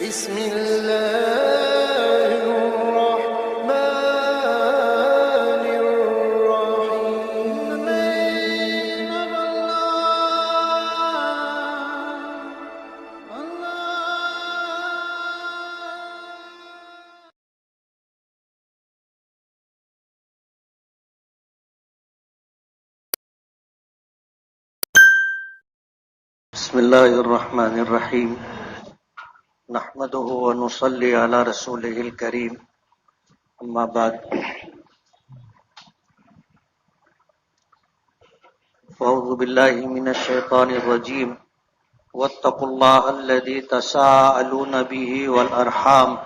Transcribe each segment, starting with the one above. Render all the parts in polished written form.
بسم الله الرحمن الرحيم. بسم اللہ الرحمن الرحیم نحمده ونصلی علی رسولہ الکریم اما بعد فاعوذ باللہ من الشیطان الرجیم واتقوا اللہ الذی تساءلون به والارحام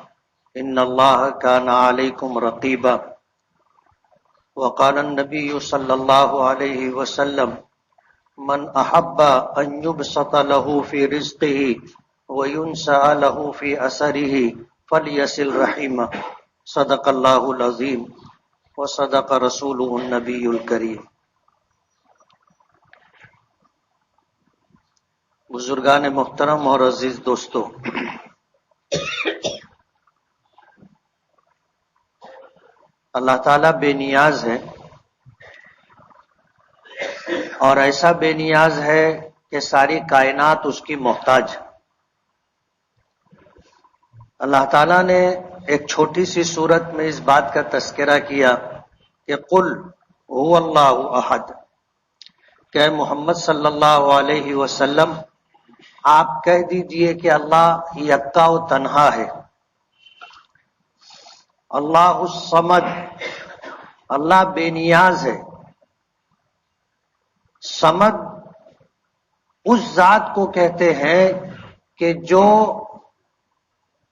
ان اللہ کان علیکم رقیبا وقال النبی صلی اللہ علیہ وسلم من احب ان يبسط له في رزقه وينسى له في اثره فليصل رحمه صدق الله العظیم وصدق رسوله النبی الکریم. بزرگان محترم اور عزیز دوستو، اللہ تعالیٰ بے نیاز ہے اور ایسا بے نیاز ہے کہ ساری کائنات اس کی محتاج. اللہ تعالیٰ نے ایک چھوٹی سی صورت میں اس بات کا تذکرہ کیا کہ قل هو اللہ احد، کہ محمد صلی اللہ علیہ وسلم آپ کہہ دیجئے کہ اللہ یکتا و تنہا ہے. اللہ الصمد، اللہ بے نیاز ہے. صمد اس ذات کو کہتے ہیں کہ جو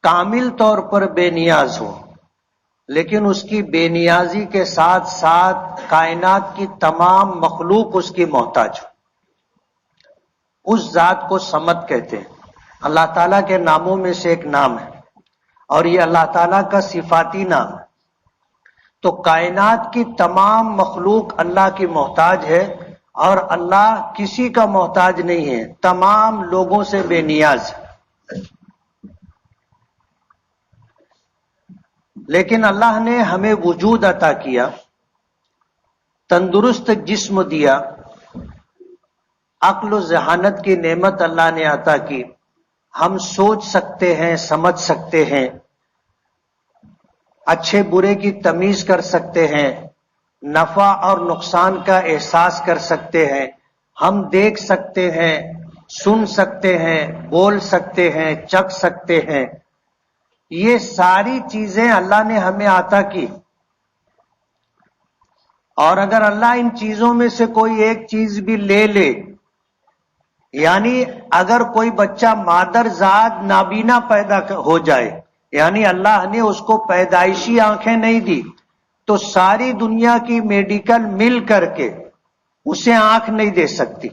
کامل طور پر بے نیاز ہو، لیکن اس کی بے نیازی کے ساتھ ساتھ کائنات کی تمام مخلوق اس کی محتاج ہو. اس ذات کو صمد کہتے ہیں. اللہ تعالیٰ کے ناموں میں سے ایک نام ہے اور یہ اللہ تعالیٰ کا صفاتی نام ہے. تو کائنات کی تمام مخلوق اللہ کی محتاج ہے اور اللہ کسی کا محتاج نہیں ہے، تمام لوگوں سے بے نیاز ہے. لیکن اللہ نے ہمیں وجود عطا کیا، تندرست جسم دیا، عقل و ذہانت کی نعمت اللہ نے عطا کی. ہم سوچ سکتے ہیں، سمجھ سکتے ہیں، اچھے برے کی تمیز کر سکتے ہیں، نفع اور نقصان کا احساس کر سکتے ہیں، ہم دیکھ سکتے ہیں، سن سکتے ہیں، بول سکتے ہیں، چکھ سکتے ہیں. یہ ساری چیزیں اللہ نے ہمیں عطا کی. اور اگر اللہ ان چیزوں میں سے کوئی ایک چیز بھی لے لے، یعنی اگر کوئی بچہ مادر ذات نابینا پیدا ہو جائے، یعنی اللہ نے اس کو پیدائشی آنکھیں نہیں دی، تو ساری دنیا کی میڈیکل مل کر کے اسے آنکھ نہیں دے سکتی.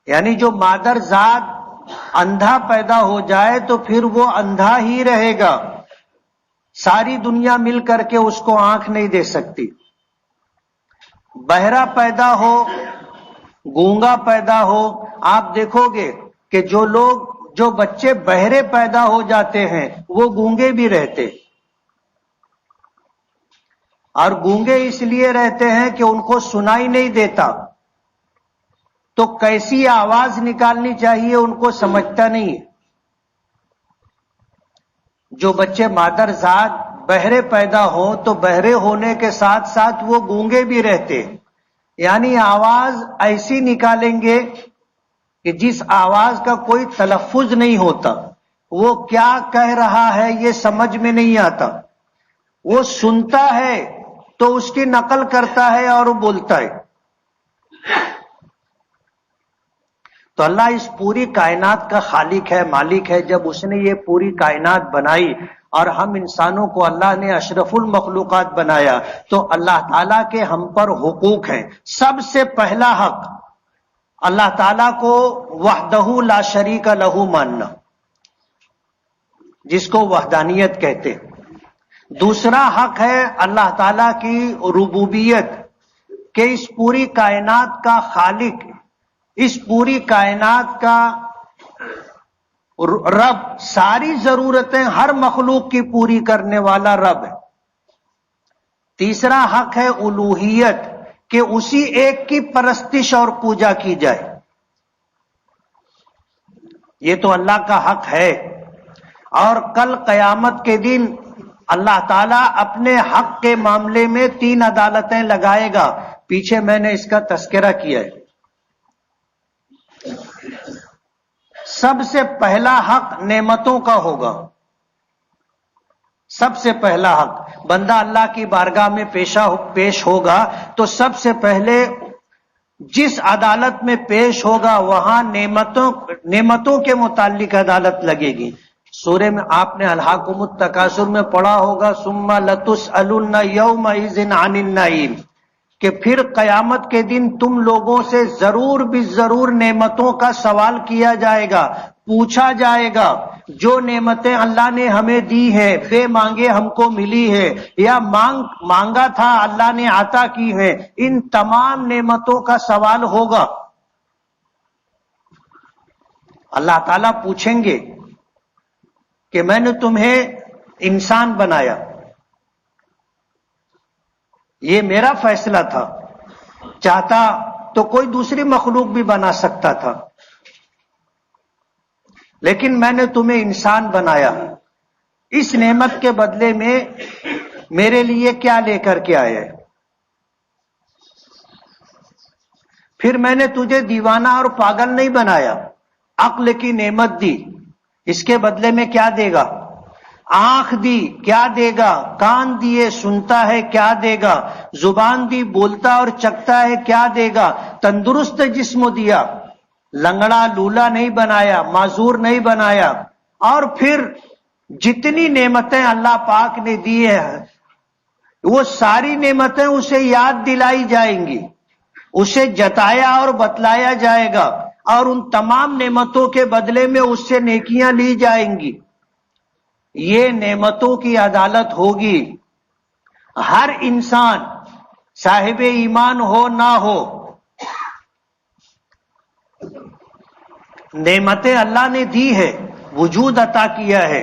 یعنی جو مادر ذات اندھا پیدا ہو جائے تو پھر وہ اندھا ہی رہے گا، ساری دنیا مل کر کے اس کو آنکھ نہیں دے سکتی. بہرا پیدا ہو، گونگا پیدا ہو، آپ دیکھو گے کہ جو بچے بہرے پیدا ہو جاتے ہیں وہ گونگے بھی رہتے، اور گونگے اس لیے رہتے ہیں کہ ان کو سنائی نہیں دیتا، تو کیسی آواز نکالنی چاہیے ان کو سمجھتا نہیں ہے. جو بچے مادر ذات بہرے پیدا ہو تو بہرے ہونے کے ساتھ ساتھ وہ گونگے بھی رہتے، یعنی آواز ایسی نکالیں گے کہ جس آواز کا کوئی تلفظ نہیں ہوتا، وہ کیا کہہ رہا ہے یہ سمجھ میں نہیں آتا. وہ سنتا ہے تو اس کی نقل کرتا ہے اور وہ بولتا ہے. تو اللہ اس پوری کائنات کا خالق ہے، مالک ہے. جب اس نے یہ پوری کائنات بنائی اور ہم انسانوں کو اللہ نے اشرف المخلوقات بنایا، تو اللہ تعالیٰ کے ہم پر حقوق ہیں. سب سے پہلا حق اللہ تعالیٰ کو وحدہ لا شریک لہ ماننا، جس کو وحدانیت کہتے ہیں. دوسرا حق ہے اللہ تعالیٰ کی ربوبیت، کہ اس پوری کائنات کا خالق، اس پوری کائنات کا رب ساری ضرورتیں ہر مخلوق کی پوری کرنے والا رب ہے۔ تیسرا حق ہے الوہیت، کہ اسی ایک کی پرستش اور پوجا کی جائے، یہ تو اللہ کا حق ہے۔ اور کل قیامت کے دن اللہ تعالیٰ اپنے حق کے معاملے میں 3 عدالتیں لگائے گا، پیچھے میں نے اس کا تذکرہ کیا ہے۔ سب سے پہلا حق نعمتوں کا ہوگا، سب سے پہلا حق بندہ اللہ کی بارگاہ میں پیش ہوگا تو سب سے پہلے جس عدالت میں پیش ہوگا وہاں نعمتوں کے متعلق عدالت لگے گی۔ سورہ میں آپ نے الہاکم التکاثر میں پڑھا ہوگا ثم لتسألن یومئذ عن النعیم، کہ پھر قیامت کے دن تم لوگوں سے ضرور بھی ضرور نعمتوں کا سوال کیا جائے گا، پوچھا جائے گا۔ جو نعمتیں اللہ نے ہمیں دی ہے بے مانگے ہم کو ملی ہے، یا مانگا تھا اللہ نے عطا کی ہے، ان تمام نعمتوں کا سوال ہوگا۔ اللہ تعالیٰ پوچھیں گے کہ میں نے تمہیں انسان بنایا، یہ میرا فیصلہ تھا، چاہتا تو کوئی دوسری مخلوق بھی بنا سکتا تھا، لیکن میں نے تمہیں انسان بنایا، اس نعمت کے بدلے میں میرے لیے کیا لے کر کے آئے؟ پھر میں نے تجھے دیوانہ اور پاگل نہیں بنایا، عقل کی نعمت دی، اس کے بدلے میں کیا دے گا؟ آنکھ دی، کیا دے گا؟ کان دیے، سنتا ہے، کیا دے گا؟ زبان دی، بولتا اور چکتا ہے، کیا دے گا؟ تندرست جسم دیا، لنگڑا لولا نہیں بنایا، معذور نہیں بنایا۔ اور پھر جتنی نعمتیں اللہ پاک نے دی ہیں وہ ساری نعمتیں اسے یاد دلائی جائیں گی، اسے جتایا اور بتلایا جائے گا، اور ان تمام نعمتوں کے بدلے میں اس سے نیکیاں لی جائیں گی۔ یہ نعمتوں کی عدالت ہوگی۔ ہر انسان صاحب ایمان ہو نہ ہو، نعمتیں اللہ نے دی ہے، وجود عطا کیا ہے،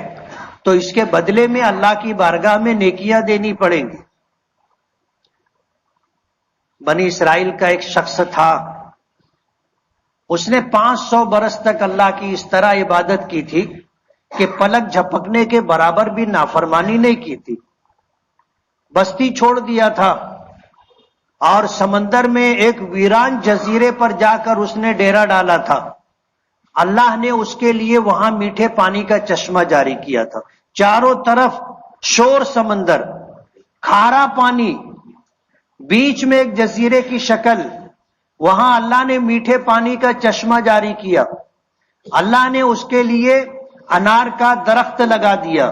تو اس کے بدلے میں اللہ کی بارگاہ میں نیکیاں دینی پڑیں گی۔ بنی اسرائیل کا ایک شخص تھا، اس نے 500 برس تک اللہ کی اس طرح عبادت کی تھی کہ پلک جھپکنے کے برابر بھی نافرمانی نہیں کی تھی، بستی چھوڑ دیا تھا، اور سمندر میں ایک ویران جزیرے پر جا کر اس نے ڈیرا ڈالا تھا۔ اللہ نے اس کے لیے وہاں میٹھے پانی کا چشمہ جاری کیا تھا، چاروں طرف شور سمندر، کھارا پانی، بیچ میں ایک جزیرے کی شکل، وہاں اللہ نے میٹھے پانی کا چشمہ جاری کیا۔ اللہ نے اس کے لیے انار کا درخت لگا دیا،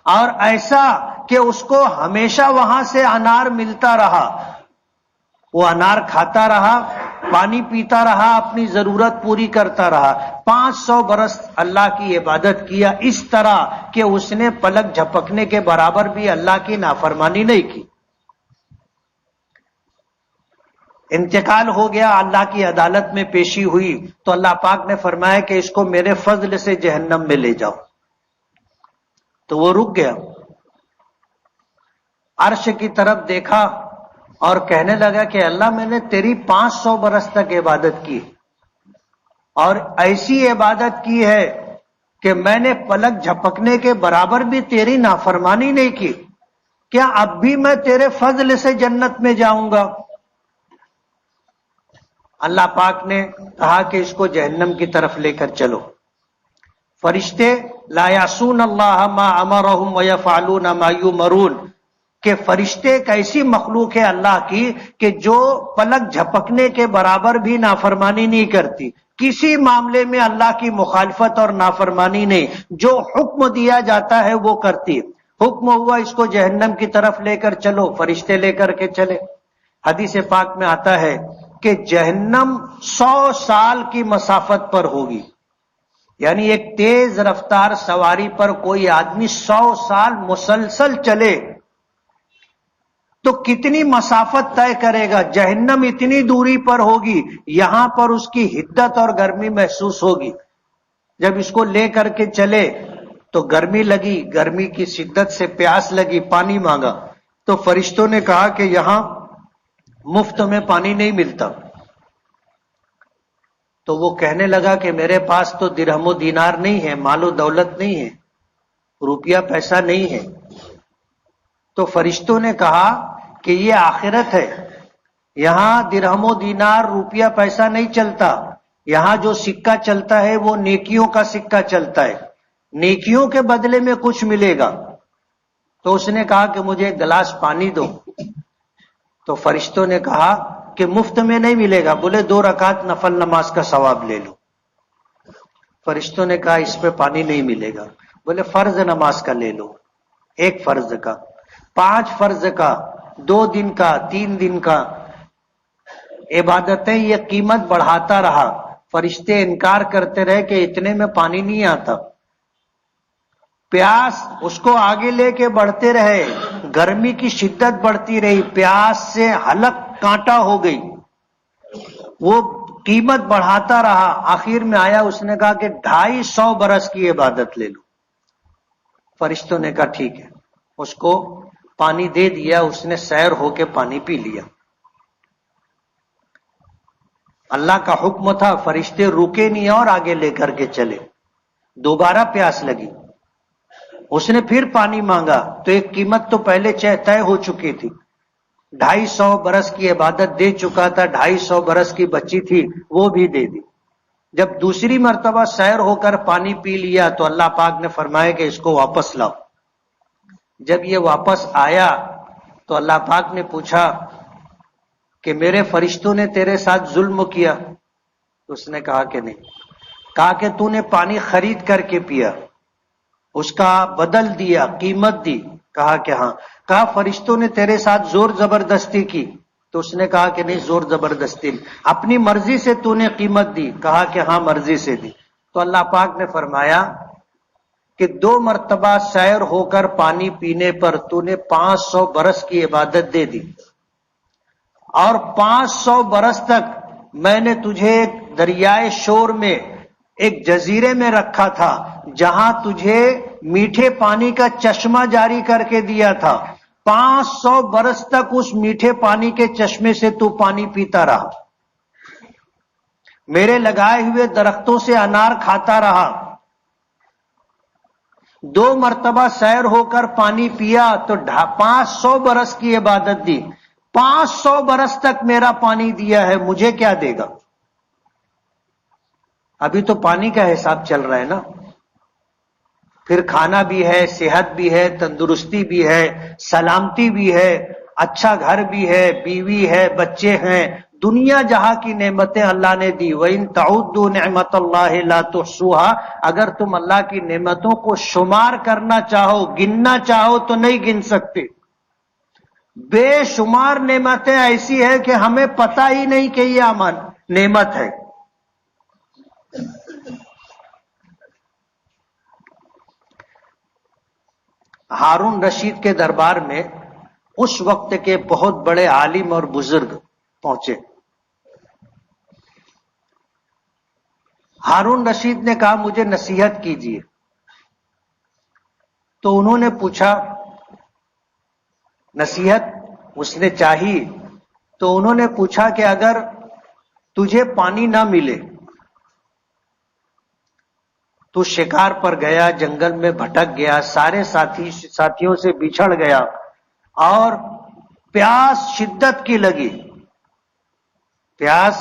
اور ایسا کہ اس کو ہمیشہ وہاں سے انار ملتا رہا، وہ انار کھاتا رہا، پانی پیتا رہا، اپنی ضرورت پوری کرتا رہا۔ 500 برس اللہ کی عبادت کیا اس طرح کہ اس نے پلک جھپکنے کے برابر بھی اللہ کی نافرمانی نہیں کی۔ انتقال ہو گیا، اللہ کی عدالت میں پیشی ہوئی، تو اللہ پاک نے فرمایا کہ اس کو میرے فضل سے جہنم میں لے جاؤ، تو وہ رک گیا، عرش کی طرف دیکھا اور کہنے لگا کہ اللہ میں نے تیری 500 برس تک عبادت کی، اور ایسی عبادت کی ہے کہ میں نے پلک جھپکنے کے برابر بھی تیری نافرمانی نہیں کی، کیا اب بھی میں تیرے فضل سے جنت میں جاؤں گا؟ اللہ پاک نے کہا کہ اس کو جہنم کی طرف لے کر چلو۔ فرشتے لا یعصون اللہ ما امرہم ویفعلون ما یؤمرون، کہ فرشتے ایک ایسی مخلوق ہے اللہ کی کہ جو پلک جھپکنے کے برابر بھی نافرمانی نہیں کرتی، کسی معاملے میں اللہ کی مخالفت اور نافرمانی نہیں، جو حکم دیا جاتا ہے وہ کرتی۔ حکم ہوا اس کو جہنم کی طرف لے کر چلو، فرشتے لے کر کے چلے۔ حدیث پاک میں آتا ہے کہ جہنم 100 سال کی مسافت پر ہوگی، یعنی ایک تیز رفتار سواری پر کوئی آدمی 100 سال مسلسل چلے تو کتنی مسافت طے کرے گا؟ جہنم اتنی دوری پر ہوگی، یہاں پر اس کی حدت اور گرمی محسوس ہوگی۔ جب اس کو لے کر کے چلے تو گرمی لگی، گرمی کی شدت سے پیاس لگی، پانی مانگا تو فرشتوں نے کہا کہ یہاں مفت میں پانی نہیں ملتا. تو وہ کہنے لگا کہ میرے پاس تو درہم و دینار نہیں ہے، مال و دولت نہیں ہے، روپیہ پیسہ نہیں ہے. تو فرشتوں نے کہا کہ یہ آخرت ہے، یہاں درہم و دینار روپیہ پیسہ نہیں چلتا، یہاں جو سکہ چلتا ہے وہ نیکیوں کا سکہ چلتا ہے، نیکیوں کے بدلے میں کچھ ملے گا. تو اس نے کہا کہ مجھے ایک گلاس پانی دو. تو فرشتوں نے کہا کہ مفت میں نہیں ملے گا. بولے 2 رکعت نفل نماز کا ثواب لے لو. فرشتوں نے کہا اس پہ پانی نہیں ملے گا. بولے فرض نماز کا لے لو، 1 فرض کا، 5 فرض کا، 2 دن کا، 3 دن کا. عبادتیں یہ قیمت بڑھاتا رہا. فرشتے انکار کرتے رہے کہ اتنے میں پانی نہیں آتا. پیاس اس کو آگے لے کے بڑھتے رہے، گرمی کی شدت بڑھتی رہی، پیاس سے حلق کانٹا ہو گئی. وہ قیمت بڑھاتا رہا، آخر میں آیا، اس نے کہا کہ 250 برس کی عبادت لے لو. فرشتوں نے کہا ٹھیک ہے. اس کو پانی دے دیا، اس نے سیر ہو کے پانی پی لیا. اللہ کا حکم تھا، فرشتے رکے نہیں اور آگے لے کر کے چلے. دوبارہ پیاس لگی، اس نے پھر پانی مانگا تو ایک قیمت تو پہلے طے ہو چکی تھی. 250 برس کی عبادت دے چکا تھا، 250 برس کی بچی تھی وہ بھی دے دی. جب دوسری مرتبہ سیر ہو کر پانی پی لیا تو اللہ پاک نے فرمایا کہ اس کو واپس لاؤ. جب یہ واپس آیا تو اللہ پاک نے پوچھا کہ میرے فرشتوں نے تیرے ساتھ ظلم کیا؟ اس نے کہا کہ نہیں. کہا کہ تو نے پانی خرید کر کے پیا، اس کا بدل دیا، قیمت دی؟ کہا کہ ہاں. کہا فرشتوں نے تیرے ساتھ زور زبردستی کی؟ تو اس نے کہا کہ نہیں، زور زبردستی نہیں، اپنی مرضی سے تو نے قیمت دی؟ کہا کہ ہاں مرضی سے دی. تو اللہ پاک نے فرمایا کہ 2 مرتبہ سیر ہو کر پانی پینے پر تو نے 500 برس کی عبادت دے دی، اور 500 برس تک میں نے تجھے دریائے شور میں ایک جزیرے میں رکھا تھا جہاں تجھے میٹھے پانی کا چشمہ جاری کر کے دیا تھا. 500 برس تک اس میٹھے پانی کے چشمے سے تو پانی پیتا رہا، میرے لگائے ہوئے درختوں سے انار کھاتا رہا. 2 مرتبہ سیر ہو کر پانی پیا تو 500 برس کی عبادت دی. 500 برس تک میرا پانی دیا ہے، مجھے کیا دے گا؟ ابھی تو پانی کا حساب چل رہا ہے نا. پھر کھانا بھی ہے، صحت بھی ہے، تندرستی بھی ہے، سلامتی بھی ہے، اچھا گھر بھی ہے، بیوی ہے، بچے ہیں، دنیا جہاں کی نعمتیں اللہ نے دی. وَإِن تَعُدُّوا نِعْمَتَ اللَّهِ لَا تُحْصُوهَا، اگر تم اللہ کی نعمتوں کو شمار کرنا چاہو، گننا چاہو تو نہیں گن سکتے. بے شمار نعمتیں ایسی ہیں کہ ہمیں پتہ ہی نہیں کہ یہ نعمت ہے. ہارون رشید کے دربار میں اس وقت کے بہت بڑے عالم اور بزرگ پہنچے. ہارون رشید نے کہا مجھے نصیحت کیجیے. تو انہوں نے پوچھا نصیحت اس نے چاہی. تو انہوں نے پوچھا کہ اگر تجھے پانی نہ ملے، تو شکار پر گیا، جنگل میں بھٹک گیا، سارے ساتھیوں سے بچھڑ گیا، اور پیاس شدت کی لگی، پیاس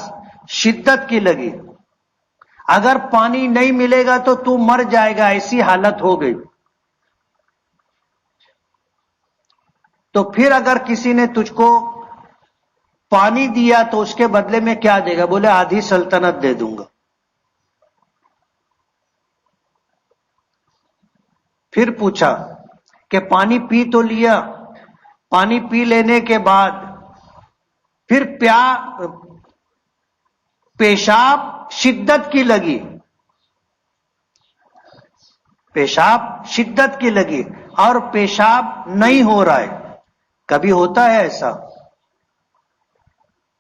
شدت کی لگی، اگر پانی نہیں ملے گا تو تو مر جائے گا، ایسی حالت ہو گئی. تو پھر اگر کسی نے تجھ کو پانی دیا تو اس کے بدلے میں کیا دے گا؟ بولے آدھی سلطنت دے دوں گا. پھر پوچھا کہ پانی پی تو لیا، پانی پی لینے کے بعد پھر پیشاب شدت کی لگی، پیشاب شدت کی لگی اور پیشاب نہیں ہو رہا ہے. کبھی ہوتا ہے ایسا،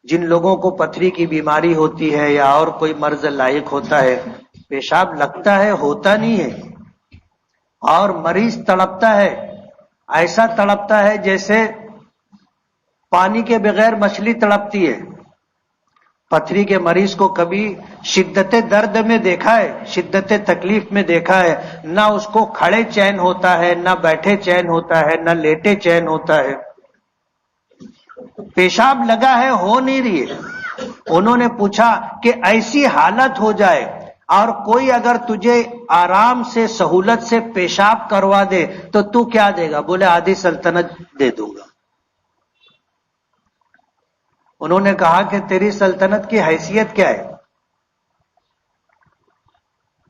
جن لوگوں کو پتھری کی بیماری ہوتی ہے یا اور کوئی مرض لاحق ہوتا ہے، پیشاب لگتا ہے، ہوتا نہیں ہے، اور مریض تڑپتا ہے، ایسا تڑپتا ہے جیسے پانی کے بغیر مچھلی تڑپتی ہے۔ پتھری کے مریض کو کبھی شدت درد میں دیکھا ہے، شدت تکلیف میں دیکھا ہے؟ نہ اس کو کھڑے چین ہوتا ہے، نہ بیٹھے چین ہوتا ہے، نہ لیٹے چین ہوتا ہے۔ پیشاب لگا ہے، ہو نہیں رہی ہے۔ انہوں نے پوچھا کہ ایسی حالت ہو جائے اور کوئی اگر تجھے آرام سے سہولت سے پیشاب کروا دے تو تو کیا دے گا؟ بولے آدھی سلطنت دے دوں گا۔ انہوں نے کہا کہ تیری سلطنت کی حیثیت کیا ہے؟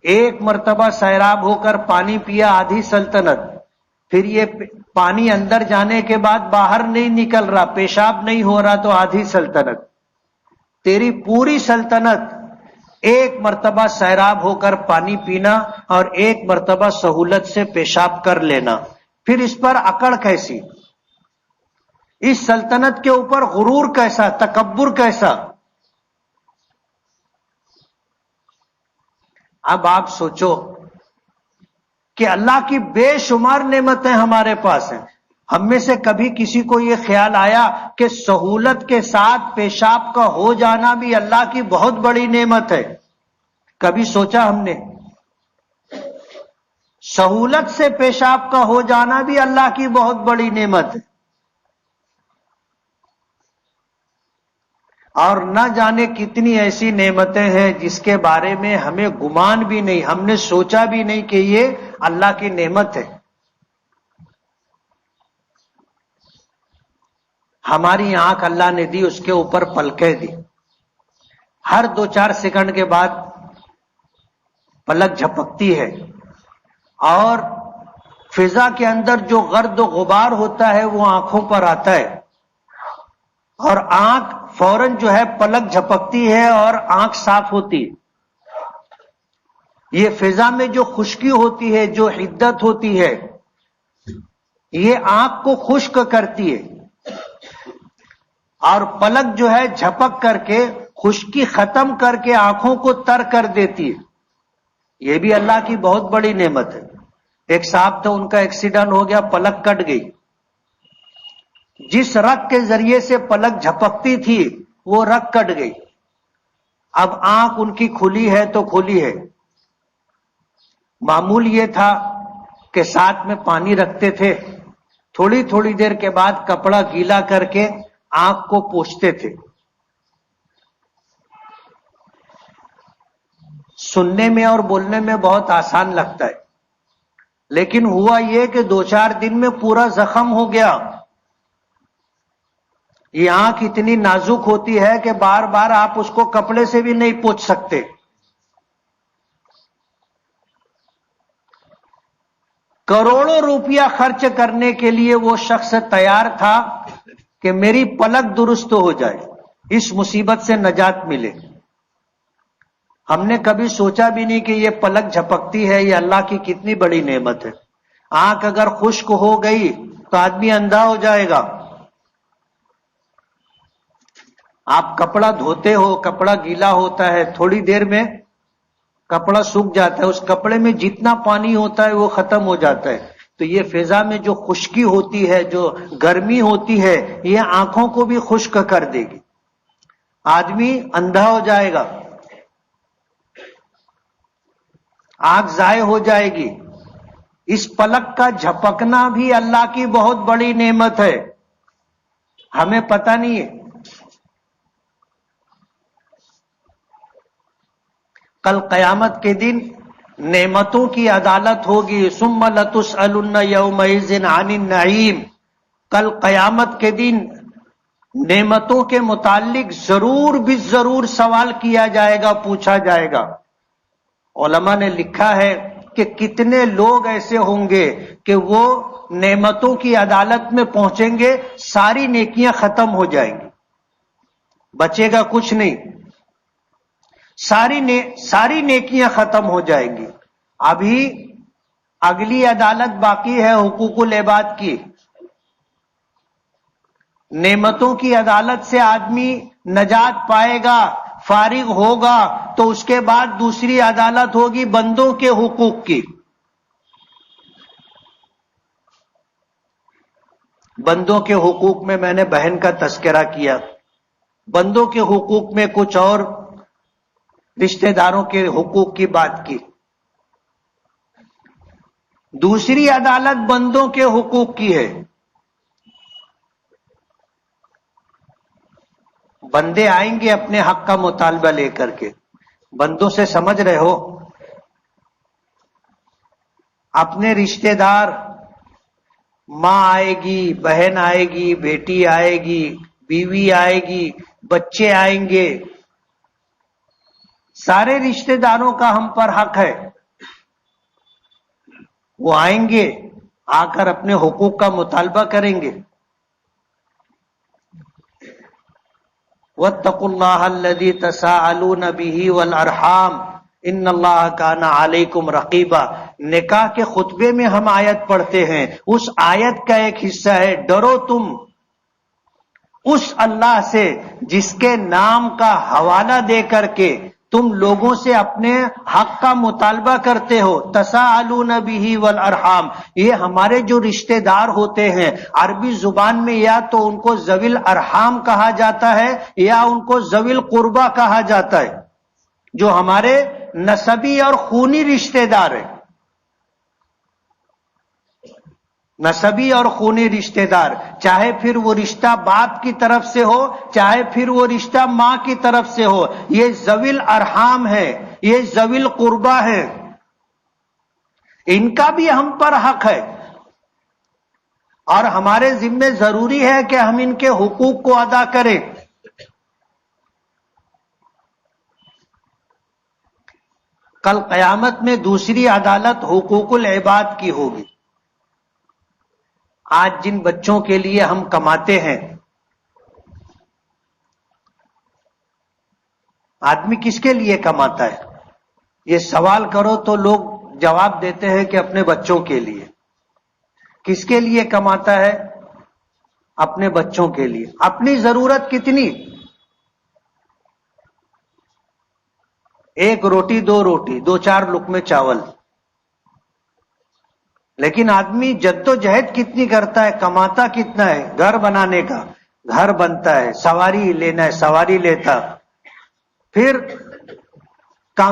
ایک مرتبہ سیراب ہو کر پانی پیا، آدھی سلطنت، پھر یہ پانی اندر جانے کے بعد باہر نہیں نکل رہا، پیشاب نہیں ہو رہا، تو آدھی سلطنت۔ تیری پوری سلطنت ایک مرتبہ سیراب ہو کر پانی پینا اور ایک مرتبہ سہولت سے پیشاب کر لینا، پھر اس پر اکڑ کیسی؟ اس سلطنت کے اوپر غرور کیسا، تکبر کیسا؟ اب آپ سوچو کہ اللہ کی بے شمار نعمتیں ہمارے پاس ہیں، ہم میں سے کبھی کسی کو یہ خیال آیا کہ سہولت کے ساتھ پیشاب کا ہو جانا بھی اللہ کی بہت بڑی نعمت ہے؟ کبھی سوچا ہم نے؟ سہولت سے پیشاب کا ہو جانا بھی اللہ کی بہت بڑی نعمت ہے، اور نہ جانے کتنی ایسی نعمتیں ہیں جس کے بارے میں ہمیں گمان بھی نہیں، ہم نے سوچا بھی نہیں کہ یہ اللہ کی نعمت ہے۔ ہماری آنکھ اللہ نے دی، اس کے اوپر پلکیں دی، ہر 2-4 سیکنڈ کے بعد پلک جھپکتی ہے، اور فضا کے اندر جو گرد و غبار ہوتا ہے وہ آنکھوں پر آتا ہے، اور آنکھ فوراً جو ہے پلک جھپکتی ہے اور آنکھ صاف ہوتی ہے۔ یہ فضا میں جو خشکی ہوتی ہے، جو حدت ہوتی ہے، یہ آنکھ کو خشک کرتی ہے، اور پلک جو ہے جھپک کر کے خشکی ختم کر کے آنکھوں کو تر کر دیتی ہے۔ یہ بھی اللہ کی بہت بڑی نعمت ہے۔ ایک صاحب تھا، ان کا ایکسیڈنٹ ہو گیا، پلک کٹ گئی۔ جس رگ کے ذریعے سے پلک جھپکتی تھی وہ رگ کٹ گئی، اب آنکھ ان کی کھلی ہے تو کھلی ہے۔ معمول یہ تھا کہ ساتھ میں پانی رکھتے تھے، تھوڑی تھوڑی دیر کے بعد کپڑا گیلا کر کے آنکھ کو پوچھتے تھے۔ سننے میں اور بولنے میں بہت آسان لگتا ہے، لیکن ہوا یہ کہ 2-4 دن میں پورا زخم ہو گیا۔ یہ آنکھ اتنی نازک ہوتی ہے کہ بار بار آپ اس کو کپڑے سے بھی نہیں پوچھ سکتے۔ کروڑوں روپیہ خرچ کرنے کے لیے وہ شخص تیار تھا کہ میری پلک درست ہو جائے، اس مصیبت سے نجات ملے۔ ہم نے کبھی سوچا بھی نہیں کہ یہ پلک جھپکتی ہے، یہ اللہ کی کتنی بڑی نعمت ہے۔ آنکھ اگر خشک ہو گئی تو آدمی اندھا ہو جائے گا۔ آپ کپڑا دھوتے ہو، کپڑا گیلا ہوتا ہے، تھوڑی دیر میں کپڑا سوکھ جاتا ہے، اس کپڑے میں جتنا پانی ہوتا ہے وہ ختم ہو جاتا ہے۔ تو یہ فضا میں جو خشکی ہوتی ہے، جو گرمی ہوتی ہے، یہ آنکھوں کو بھی خشک کر دے گی، آدمی اندھا ہو جائے گا، آنکھ ضائع ہو جائے گی۔ اس پلک کا جھپکنا بھی اللہ کی بہت بڑی نعمت ہے، ہمیں پتہ نہیں ہے۔ کل قیامت کے دن نعمتوں کی عدالت ہوگی، ثم لتسألن یومئذ عن النعیم۔ کل قیامت کے دن نعمتوں کے متعلق ضرور بھی ضرور سوال کیا جائے گا، پوچھا جائے گا۔ علماء نے لکھا ہے کہ کتنے لوگ ایسے ہوں گے کہ وہ نعمتوں کی عدالت میں پہنچیں گے، ساری نیکیاں ختم ہو جائیں گی، بچے گا کچھ نہیں، ساری نیکیاں ختم ہو جائیں گی۔ ابھی اگلی عدالت باقی ہے حقوق العباد کی۔ نعمتوں کی عدالت سے آدمی نجات پائے گا، فارغ ہوگا تو اس کے بعد دوسری عدالت ہوگی بندوں کے حقوق کی. بندوں کے حقوق میں میں نے بہن کا تذکرہ کیا. بندوں کے حقوق میں کچھ اور رشتہ داروں کے حقوق کی بات کی. دوسری عدالت بندوں کے حقوق کی ہے. بندے آئیں گے اپنے حق کا مطالبہ لے کر کے. بندوں سے سمجھ رہے ہو؟ اپنے رشتہ دار، ماں آئے گی، بہن آئے گی، بیٹی آئے گی، بیوی آئے گی، بچے آئیں گے. سارے رشتہ داروں کا ہم پر حق ہے. وہ آئیں گے، آ کر اپنے حقوق کا مطالبہ کریں گے. وَاتَّقُوا اللَّهَ الَّذِي تَسَاءَلُونَ بِهِ وَالْأَرْحَامَ إِنَّ اللَّهَ كَانَ عَلَيْكُمْ رَقِيبًا. نکاح کے خطبے میں ہم آیت پڑھتے ہیں، اس آیت کا ایک حصہ ہے ڈرو تم اس اللہ سے جس کے نام کا حوالہ دے کر کے تم لوگوں سے اپنے حق کا مطالبہ کرتے ہو. تساءلون بہ والارحام، یہ ہمارے جو رشتہ دار ہوتے ہیں عربی زبان میں یا تو ان کو ذوی الارحام کہا جاتا ہے یا ان کو ذوی القربہ کہا جاتا ہے، جو ہمارے نسبی اور خونی رشتہ دار ہیں. نسبی اور خونی رشتہ دار، چاہے پھر وہ رشتہ باپ کی طرف سے ہو چاہے پھر وہ رشتہ ماں کی طرف سے ہو، یہ ذوی الارحام ہے، یہ ذوی القربہ ہے. ان کا بھی ہم پر حق ہے اور ہمارے ذمے ضروری ہے کہ ہم ان کے حقوق کو ادا کریں. کل قیامت میں دوسری عدالت حقوق العباد کی ہوگی. آج جن بچوں کے لیے ہم کماتے ہیں، آدمی کس کے لیے کماتا ہے؟ یہ سوال کرو تو لوگ جواب دیتے ہیں کہ اپنے بچوں کے لیے. کس کے لیے کماتا ہے؟ اپنے بچوں کے لیے. اپنی ضرورت کتنی؟ ایک روٹی، دو روٹی، دو چار لقمے چاول. لیکن آدمی جد و جہد کتنی کرتا ہے، کماتا کتنا ہے؟ گھر بنانے کا گھر بنتا ہے، سواری لینا ہے سواری لیتا، پھر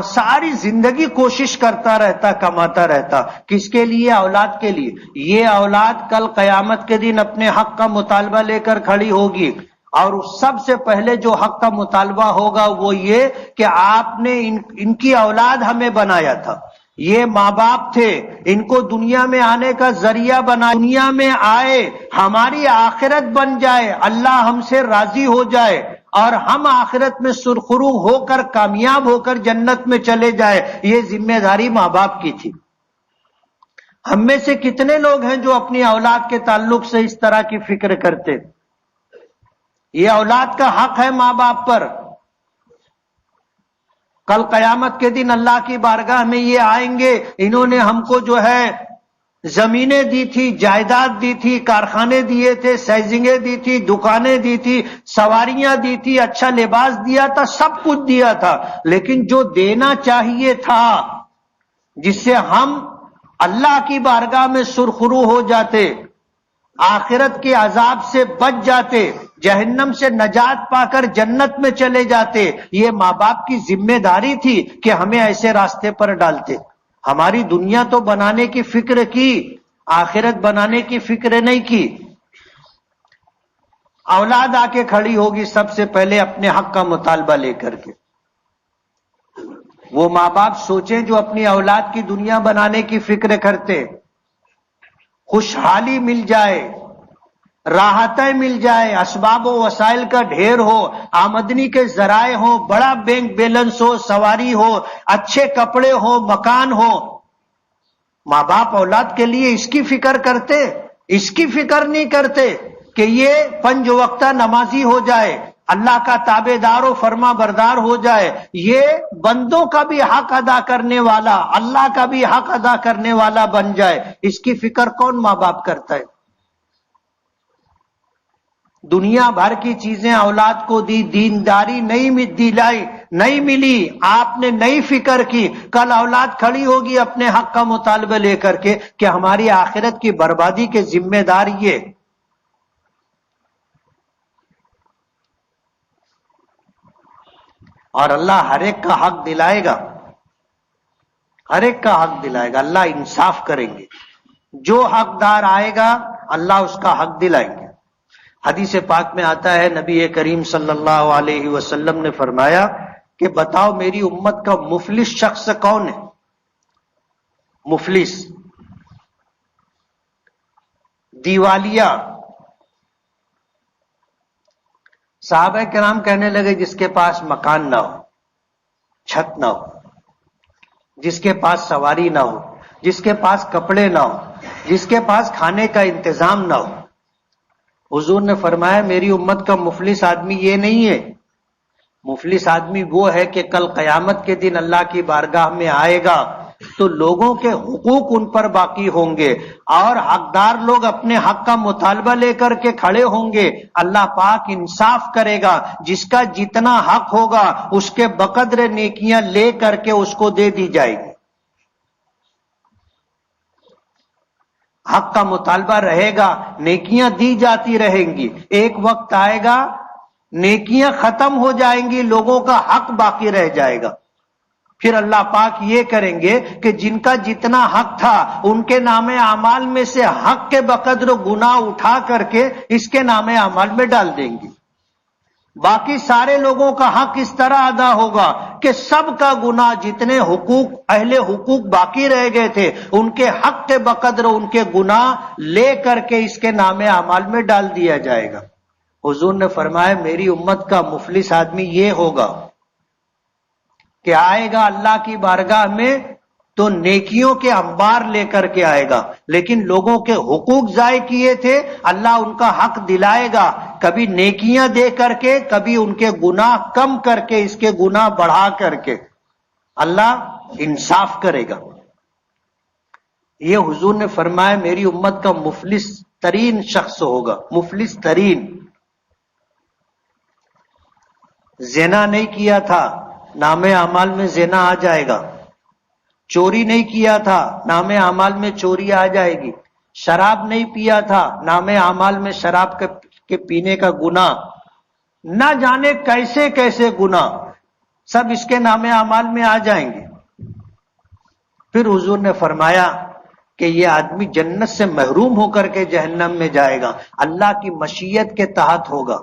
ساری زندگی کوشش کرتا رہتا، کماتا رہتا. کس کے لیے؟ اولاد کے لیے. یہ اولاد کل قیامت کے دن اپنے حق کا مطالبہ لے کر کھڑی ہوگی، اور سب سے پہلے جو حق کا مطالبہ ہوگا وہ یہ کہ آپ نے ان کی اولاد ہمیں بنایا تھا، یہ ماں باپ تھے، ان کو دنیا میں آنے کا ذریعہ بنا، دنیا میں آئے ہماری آخرت بن جائے، اللہ ہم سے راضی ہو جائے اور ہم آخرت میں سرخرو ہو کر کامیاب ہو کر جنت میں چلے جائے. یہ ذمہ داری ماں باپ کی تھی. ہم میں سے کتنے لوگ ہیں جو اپنی اولاد کے تعلق سے اس طرح کی فکر کرتے؟ یہ اولاد کا حق ہے ماں باپ پر. کل قیامت کے دن اللہ کی بارگاہ میں یہ آئیں گے، انہوں نے ہم کو جو ہے زمینیں دی تھی، جائیداد دی تھی، کارخانے دیے تھے، سیزنگیں دی تھی، دکانیں دی تھی، سواریاں دی تھی، اچھا لباس دیا تھا، سب کچھ دیا تھا، لیکن جو دینا چاہیے تھا جس سے ہم اللہ کی بارگاہ میں سرخرو ہو جاتے، آخرت کے عذاب سے بچ جاتے، جہنم سے نجات پا کر جنت میں چلے جاتے، یہ ماں باپ کی ذمہ داری تھی کہ ہمیں ایسے راستے پر ڈالتے. ہماری دنیا تو بنانے کی فکر کی، آخرت بنانے کی فکر نہیں کی. اولاد آ کے کھڑی ہوگی سب سے پہلے اپنے حق کا مطالبہ لے کر کے. وہ ماں باپ سوچیں جو اپنی اولاد کی دنیا بنانے کی فکر کرتے، خوشحالی مل جائے، راحتیں مل جائے، اسباب و وسائل کا ڈھیر ہو، آمدنی کے ذرائع ہو، بڑا بینک بیلنس ہو، سواری ہو، اچھے کپڑے ہو، مکان ہو. ماں باپ اولاد کے لیے اس کی فکر کرتے؟ اس کی فکر نہیں کرتے کہ یہ 5 وقتہ نمازی ہو جائے، اللہ کا تابع دار و فرما بردار ہو جائے، یہ بندوں کا بھی حق ادا کرنے والا، اللہ کا بھی حق ادا کرنے والا بن جائے. اس کی فکر کون ماں باپ کرتا ہے؟ دنیا بھر کی چیزیں اولاد کو دی، دینداری نہیں ملی، آپ نے نئی فکر کی، کل اولاد کھڑی ہوگی اپنے حق کا مطالبہ لے کر کے کہ ہماری آخرت کی بربادی کے ذمہ دار یہ۔ اور اللہ ہر ایک کا حق دلائے گا، ہر ایک کا حق دلائے گا، اللہ انصاف کریں گے، جو حقدار آئے گا اللہ اس کا حق دلائیں گے۔ حدیث پاک میں آتا ہے نبی کریم صلی اللہ علیہ وسلم نے فرمایا کہ بتاؤ میری امت کا مفلس شخص کون ہے؟ مفلس، دیوالیہ۔ صحابہ کرام کہنے لگے جس کے پاس مکان نہ ہو، چھت نہ ہو، جس کے پاس سواری نہ ہو، جس کے پاس کپڑے نہ ہو، جس کے پاس کھانے کا انتظام نہ ہو۔ حضور نے فرمایا میری امت کا مفلس آدمی یہ نہیں ہے، مفلس آدمی وہ ہے کہ کل قیامت کے دن اللہ کی بارگاہ میں آئے گا تو لوگوں کے حقوق ان پر باقی ہوں گے اور حقدار لوگ اپنے حق کا مطالبہ لے کر کے کھڑے ہوں گے، اللہ پاک انصاف کرے گا، جس کا جتنا حق ہوگا اس کے بقدر نیکیاں لے کر کے اس کو دے دی جائے گی۔ حق کا مطالبہ رہے گا، نیکیاں دی جاتی رہیں گی، ایک وقت آئے گا نیکیاں ختم ہو جائیں گی، لوگوں کا حق باقی رہ جائے گا۔ پھر اللہ پاک یہ کریں گے کہ جن کا جتنا حق تھا ان کے نام اعمال میں سے حق کے بقدر گناہ اٹھا کر کے اس کے نام اعمال میں ڈال دیں گے۔ باقی سارے لوگوں کا حق اس طرح ادا ہوگا کہ سب کا گناہ، جتنے اہل حقوق باقی رہ گئے تھے ان کے حق کے بقدر ان کے گناہ لے کر کے اس کے نام اعمال میں ڈال دیا جائے گا۔ حضور نے فرمایا میری امت کا مفلس آدمی یہ ہوگا کہ آئے گا اللہ کی بارگاہ میں تو نیکیوں کے انبار لے کر کے آئے گا، لیکن لوگوں کے حقوق ضائع کیے تھے، اللہ ان کا حق دلائے گا، کبھی نیکیاں دے کر کے، کبھی ان کے گناہ کم کر کے، اس کے گناہ بڑھا کر کے اللہ انصاف کرے گا۔ یہ حضور نے فرمایا میری امت کا مفلس ترین شخص ہوگا، مفلس ترین۔ زنا نہیں کیا تھا، نام اعمال میں زنا آ جائے گا۔ چوری نہیں کیا تھا، نام اعمال میں چوری آ جائے گی۔ شراب نہیں پیا تھا، نام اعمال میں شراب کے پینے کا گناہ، نہ جانے کیسے کیسے گناہ سب اس کے نام اعمال میں آ جائیں گے۔ پھر حضور نے فرمایا کہ یہ آدمی جنت سے محروم ہو کر کے جہنم میں جائے گا، اللہ کی مشیت کے تحت ہوگا۔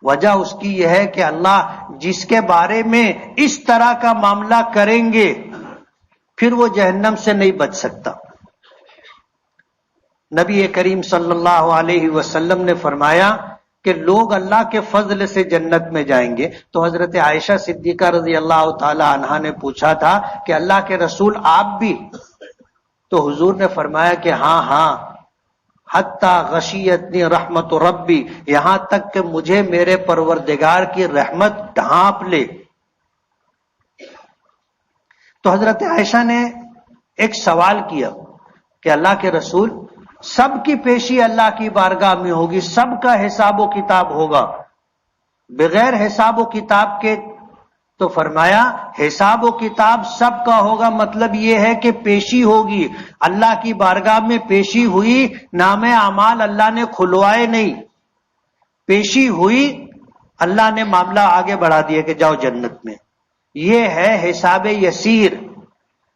وجہ اس کی یہ ہے کہ اللہ جس کے بارے میں اس طرح کا معاملہ کریں گے پھر وہ جہنم سے نہیں بچ سکتا۔ نبی کریم صلی اللہ علیہ وسلم نے فرمایا کہ لوگ اللہ کے فضل سے جنت میں جائیں گے، تو حضرت عائشہ صدیقہ رضی اللہ تعالی عنہا نے پوچھا تھا کہ اللہ کے رسول آپ بھی؟ تو حضور نے فرمایا کہ ہاں، حتی غشیتنی رحمت ربی، یہاں تک کہ مجھے میرے پروردگار کی رحمت ڈھانپ لے۔ تو حضرت عائشہ نے ایک سوال کیا کہ اللہ کے رسول سب کی پیشی اللہ کی بارگاہ میں ہوگی، سب کا حساب و کتاب ہوگا، بغیر حساب و کتاب کے؟ تو فرمایا حساب و کتاب سب کا ہوگا، مطلب یہ ہے کہ پیشی ہوگی، اللہ کی بارگاہ میں پیشی ہوئی، نام اعمال اللہ نے کھلوائے نہیں، پیشی ہوئی، اللہ نے معاملہ آگے بڑھا دیا کہ جاؤ جنت میں۔ یہ ہے حساب یسیر،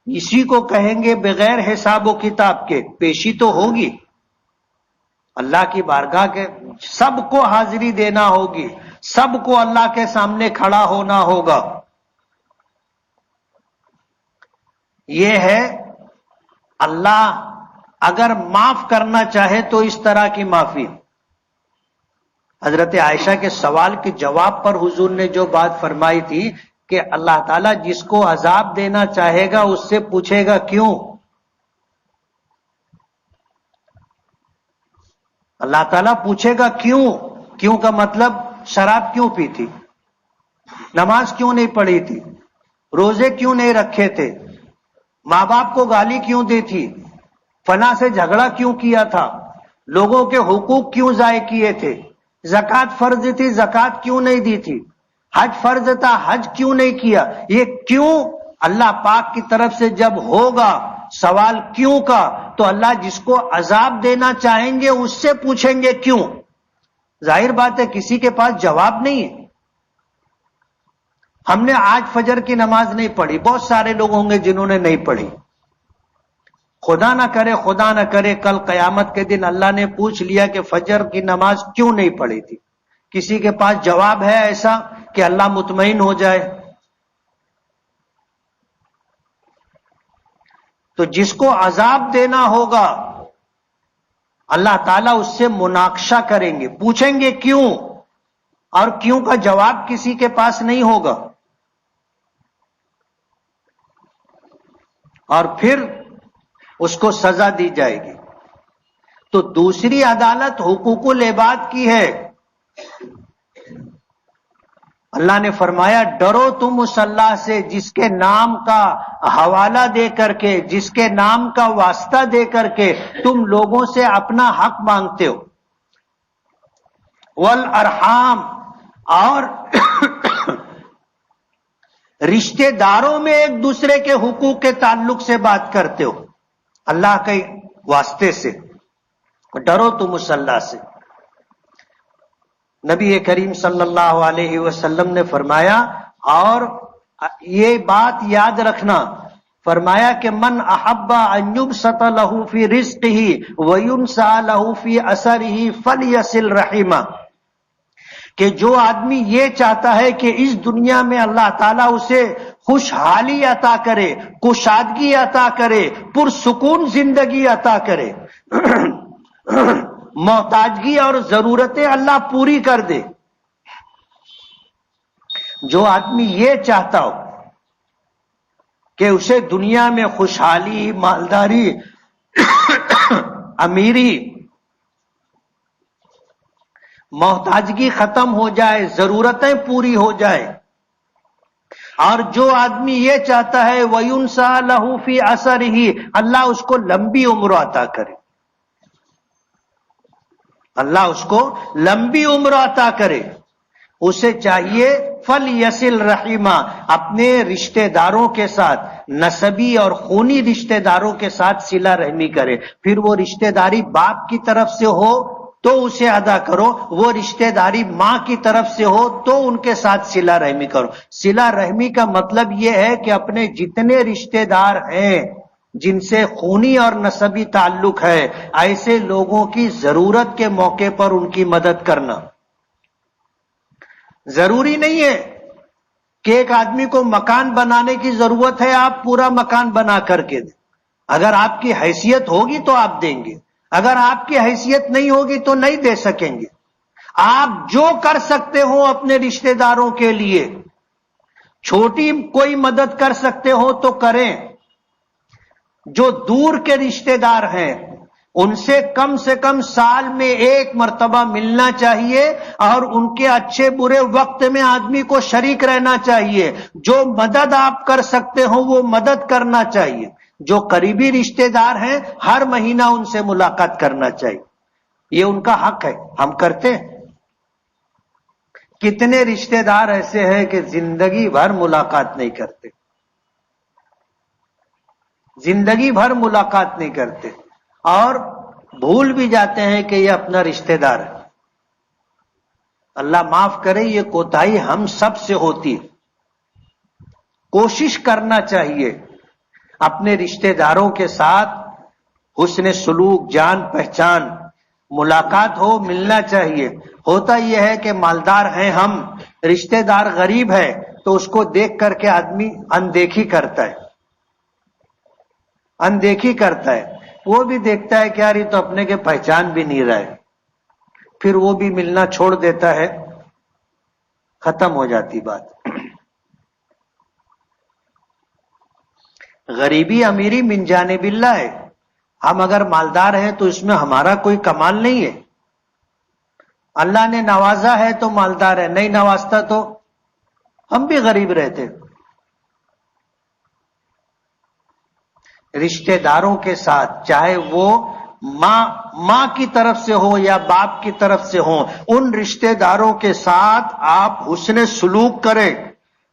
اسی کو کہیں گے بغیر حساب و کتاب کے۔ پیشی تو ہوگی، اللہ کی بارگاہ کے سب کو حاضری دینا ہوگی، سب کو اللہ کے سامنے کھڑا ہونا ہوگا۔ یہ ہے اللہ اگر معاف کرنا چاہے تو اس طرح کی معافی۔ حضرت عائشہ کے سوال کے جواب پر حضور نے جو بات فرمائی تھی کہ اللہ تعالیٰ جس کو عذاب دینا چاہے گا اس سے پوچھے گا کیوں؟ اللہ تعالیٰ پوچھے گا کیوں کا مطلب شراب کیوں پی تھی، نماز کیوں نہیں پڑھی تھی، روزے کیوں نہیں رکھے تھے، ماں باپ کو گالی کیوں دی تھی، فلاں سے جھگڑا کیوں کیا تھا، لوگوں کے حقوق کیوں ضائع کیے تھے؟ زکوٰۃ فرض تھی، زکوٰۃ کیوں نہیں دی تھی؟ حج فرض تھا، حج کیوں نہیں کیا؟ یہ کیوں اللہ پاک کی طرف سے جب ہوگا سوال کیوں کا، تو اللہ جس کو عذاب دینا چاہیں گے اس سے پوچھیں گے کیوں؟ ظاہر بات ہے کسی کے پاس جواب نہیں ہے۔ ہم نے آج فجر کی نماز نہیں پڑھی، بہت سارے لوگ ہوں گے جنہوں نے نہیں پڑھی۔ خدا نہ کرے کل قیامت کے دن اللہ نے پوچھ لیا کہ فجر کی نماز کیوں نہیں پڑھی تھی؟ کسی کے پاس جواب ہے ایسا کہ اللہ مطمئن ہو جائے؟ تو جس کو عذاب دینا ہوگا اللہ تعالیٰ اس سے مناقشہ کریں گے، پوچھیں گے کیوں، اور کیوں کا جواب کسی کے پاس نہیں ہوگا، اور پھر اس کو سزا دی جائے گی۔ تو دوسری عدالت حقوق العباد کی ہے۔ اللہ نے فرمایا ڈرو تم اس اللہ سے جس کے نام کا حوالہ دے کر کے، جس کے نام کا واسطہ دے کر کے تم لوگوں سے اپنا حق مانگتے ہو، والارحام، اور رشتے داروں میں ایک دوسرے کے حقوق کے تعلق سے بات کرتے ہو، اللہ کے واسطے سے ڈرو تم اس اللہ سے۔ نبی کریم صلی اللہ علیہ وسلم نے فرمایا، اور یہ بات یاد رکھنا، فرمایا کہ من احب ان یبسط له فی رزقہ وینسى له فی اثرہ فلیصل رحمہ، کہ جو آدمی یہ چاہتا ہے کہ اس دنیا میں اللہ تعالیٰ اسے خوشحالی عطا کرے، کشادگی عطا کرے، پرسکون زندگی عطا کرے، محتاجگی اور ضرورتیں اللہ پوری کر دے، جو آدمی یہ چاہتا ہو کہ اسے دنیا میں خوشحالی، مالداری، امیری، محتاجگی ختم ہو جائے، ضرورتیں پوری ہو جائے، اور جو آدمی یہ چاہتا ہے وَيُنْسَى لَهُ فِي أَثَرِهِ، اللہ اس کو لمبی عمر عطا کرے، اللہ اس کو لمبی عمر عطا کرے، اسے چاہیے فَلْيَصِلْ رَحِمًا، اپنے رشتہ داروں کے ساتھ، نسبی اور خونی رشتہ داروں کے ساتھ صلہ رحمی کرے۔ پھر وہ رشتہ داری باپ کی طرف سے ہو تو اسے ادا کرو، وہ رشتہ داری ماں کی طرف سے ہو تو ان کے ساتھ صلہ رحمی کرو۔ صلہ رحمی کا مطلب یہ ہے کہ اپنے جتنے رشتہ دار ہیں جن سے خونی اور نسبی تعلق ہے، ایسے لوگوں کی ضرورت کے موقع پر ان کی مدد کرنا۔ ضروری نہیں ہے کہ ایک آدمی کو مکان بنانے کی ضرورت ہے آپ پورا مکان بنا کر کے دیں، اگر آپ کی حیثیت ہوگی تو آپ دیں گے، اگر آپ کی حیثیت نہیں ہوگی تو نہیں دے سکیں گے۔ آپ جو کر سکتے ہو اپنے رشتہ داروں کے لیے، چھوٹی کوئی مدد کر سکتے ہو تو کریں۔ جو دور کے رشتہ دار ہیں ان سے کم سال میں ایک مرتبہ ملنا چاہیے، اور ان کے اچھے برے وقت میں آدمی کو شریک رہنا چاہیے۔ جو مدد آپ کر سکتے ہو وہ مدد کرنا چاہیے۔ جو قریبی رشتہ دار ہیں ہر مہینہ ان سے ملاقات کرنا چاہیے، یہ ان کا حق ہے، ہم کرتے ہیں۔ کتنے رشتہ دار ایسے ہیں کہ زندگی بھر ملاقات نہیں کرتے، زندگی بھر ملاقات نہیں کرتے، اور بھول بھی جاتے ہیں کہ یہ اپنا رشتہ دار ہے۔ اللہ معاف کرے، یہ کوتاہی ہم سب سے ہوتی ہے۔ کوشش کرنا چاہیے اپنے رشتہ داروں کے ساتھ حسن سلوک، جان پہچان، ملاقات ہو، ملنا چاہیے۔ ہوتا یہ ہے کہ مالدار ہیں ہم، رشتہ دار غریب ہے تو اس کو دیکھ کر کے آدمی اندیکھی کرتا ہے، اندیکھی کرتا ہے۔ وہ بھی دیکھتا ہے کہ یار یہ تو اپنے کے پہچان بھی نہیں رہا ہے، پھر وہ بھی ملنا چھوڑ دیتا ہے، ختم ہو جاتی بات۔ غریبی امیری من جانب اللہ ہے، ہم اگر مالدار ہیں تو اس میں ہمارا کوئی کمال نہیں ہے۔ اللہ نے نوازا ہے تو مالدار ہے، نہیں نوازتا تو ہم بھی غریب رہتے۔ رشتہ داروں کے ساتھ چاہے وہ ماں کی طرف سے ہو یا باپ کی طرف سے ہو، ان رشتہ داروں کے ساتھ آپ حسن سلوک کریں۔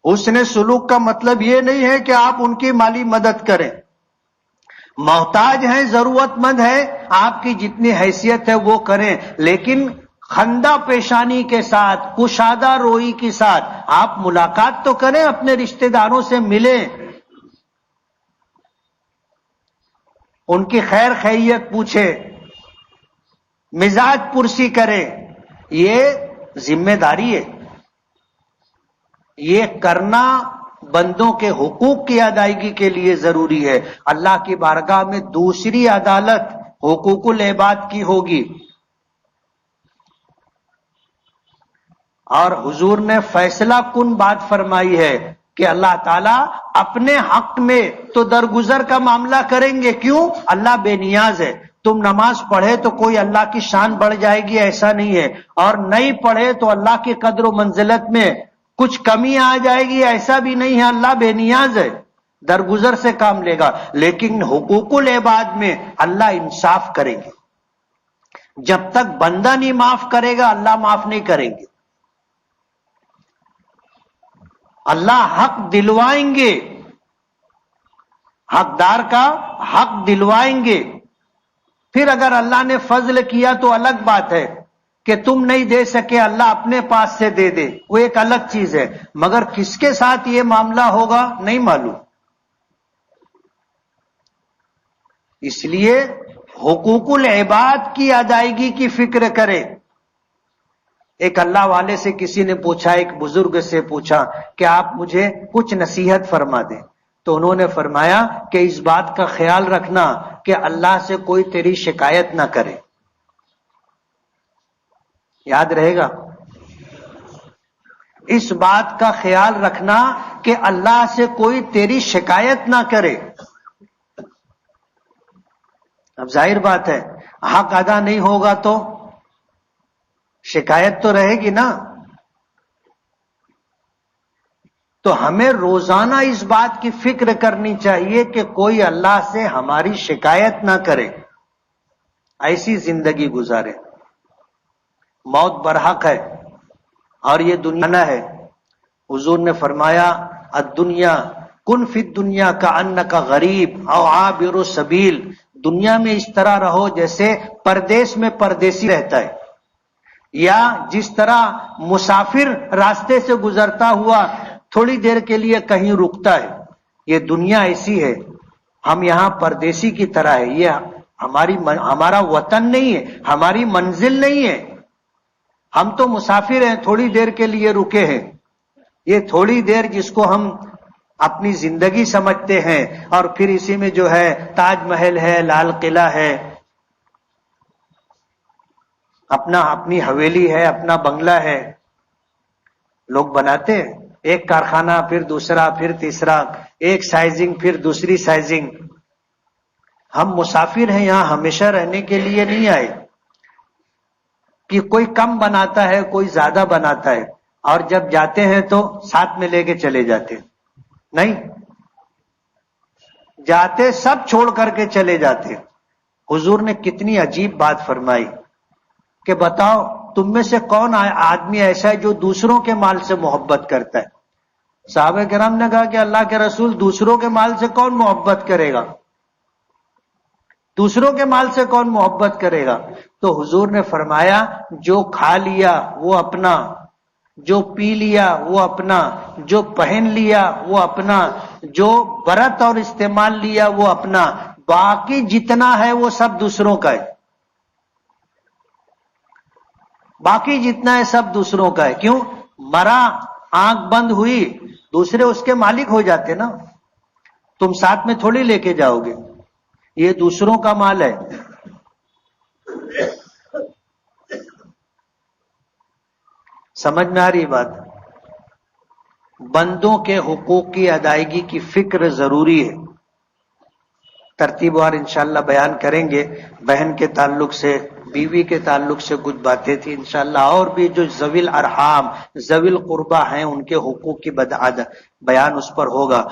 حسن سلوک کا مطلب یہ نہیں ہے کہ آپ ان کی مالی مدد کریں، محتاج ہیں، ضرورت مند ہے، آپ کی جتنی حیثیت ہے وہ کریں، لیکن خندہ پیشانی کے ساتھ، کشادہ روئی کے ساتھ آپ ملاقات تو کریں، اپنے رشتہ داروں سے ملیں، ان کی خیر خیریت پوچھیں، مزاج پرسی کریں۔ یہ ذمہ داری ہے، یہ کرنا بندوں کے حقوق کی ادائیگی کے لیے ضروری ہے۔ اللہ کی بارگاہ میں دوسری عدالت حقوق العباد کی ہوگی، اور حضور نے فیصلہ کن بات فرمائی ہے کہ اللہ تعالیٰ اپنے حق میں تو درگزر کا معاملہ کریں گے۔ کیوں؟ اللہ بے نیاز ہے۔ تم نماز پڑھے تو کوئی اللہ کی شان بڑھ جائے گی، ایسا نہیں ہے، اور نہیں پڑھے تو اللہ کی قدر و منزلت میں کچھ کمی آ جائے گی، ایسا بھی نہیں ہے۔ اللہ بے نیاز ہے، درگزر سے کام لے گا، لیکن حقوق العباد میں اللہ انصاف کریں گے۔ جب تک بندہ نہیں معاف کرے گا، اللہ معاف نہیں کریں گے۔ اللہ حق دلوائیں گے، حقدار کا حق دلوائیں گے۔ پھر اگر اللہ نے فضل کیا تو الگ بات ہے کہ تم نہیں دے سکے، اللہ اپنے پاس سے دے دے، وہ ایک الگ چیز ہے، مگر کس کے ساتھ یہ معاملہ ہوگا نہیں معلوم۔ اس لیے حقوق العباد کی ادائیگی کی فکر کرے۔ ایک اللہ والے سے کسی نے پوچھا، ایک بزرگ سے پوچھا کہ آپ مجھے کچھ نصیحت فرما دیں، تو انہوں نے فرمایا کہ اس بات کا خیال رکھنا کہ اللہ سے کوئی تیری شکایت نہ کرے۔ یاد رہے گا؟ اس بات کا خیال رکھنا کہ اللہ سے کوئی تیری شکایت نہ کرے۔ اب ظاہر بات ہے، حق ادا نہیں ہوگا تو شکایت تو رہے گی نا۔ تو ہمیں روزانہ اس بات کی فکر کرنی چاہیے کہ کوئی اللہ سے ہماری شکایت نہ کرے، ایسی زندگی گزارے۔ موت برحق ہے اور یہ دنیا نہ ہے۔ حضور نے فرمایا الدنیا کن فی الدنیا کأنک غریب او عابر السبیل، دنیا میں اس طرح رہو جیسے پردیس میں پردیسی رہتا ہے، یا جس طرح مسافر راستے سے گزرتا ہوا تھوڑی دیر کے لیے کہیں رکتا ہے۔ یہ دنیا ایسی ہے، ہم یہاں پردیسی کی طرح ہے، یہ ہمارا وطن نہیں ہے، ہماری منزل نہیں ہے، ہم تو مسافر ہیں، تھوڑی دیر کے لیے رکے ہیں۔ یہ تھوڑی دیر جس کو ہم اپنی زندگی سمجھتے ہیں، اور پھر اسی میں جو ہے تاج محل ہے، لال قلعہ ہے، اپنی حویلی ہے، اپنا بنگلہ ہے، لوگ بناتے ہیں، ایک کارخانہ پھر دوسرا پھر تیسرا، ایک سائزنگ پھر دوسری سائزنگ۔ ہم مسافر ہیں، یہاں ہمیشہ رہنے کے لیے نہیں آئے کہ کوئی کم بناتا ہے کوئی زیادہ بناتا ہے، اور جب جاتے ہیں تو ساتھ میں لے کے چلے جاتے ہیں، نہیں، جاتے سب چھوڑ کر کے چلے جاتے۔ حضور نے کتنی عجیب بات فرمائی کہ بتاؤ تم میں سے کون آدمی ایسا ہے جو دوسروں کے مال سے محبت کرتا ہے؟ صحابہ کرام نے کہا کہ اللہ کے رسول دوسروں کے مال سے کون محبت کرے گا؟ دوسروں کے مال سے کون محبت کرے گا؟ تو حضور نے فرمایا جو کھا لیا وہ اپنا، جو پی لیا وہ اپنا، جو پہن لیا وہ اپنا، جو برت اور استعمال لیا وہ اپنا، باقی جتنا ہے وہ سب دوسروں کا ہے۔ باقی جتنا ہے سب دوسروں کا ہے۔ کیوں؟ مرا، آنکھ بند ہوئی، دوسرے اس کے مالک ہو جاتے نا، تم ساتھ میں تھوڑی لے کے جاؤ گے، یہ دوسروں کا مال ہے۔ سمجھ میں آ رہی بات؟ بندوں کے حقوق کی ادائیگی کی فکر ضروری ہے۔ ترتیب وار انشاءاللہ بیان کریں گے۔ بہن کے تعلق سے، بیوی کے تعلق سے کچھ باتیں تھیں، انشاءاللہ اور بھی جو ذوی الارحام ذوی القربہ ہیں ان کے حقوق کی بیان اس پر ہوگا۔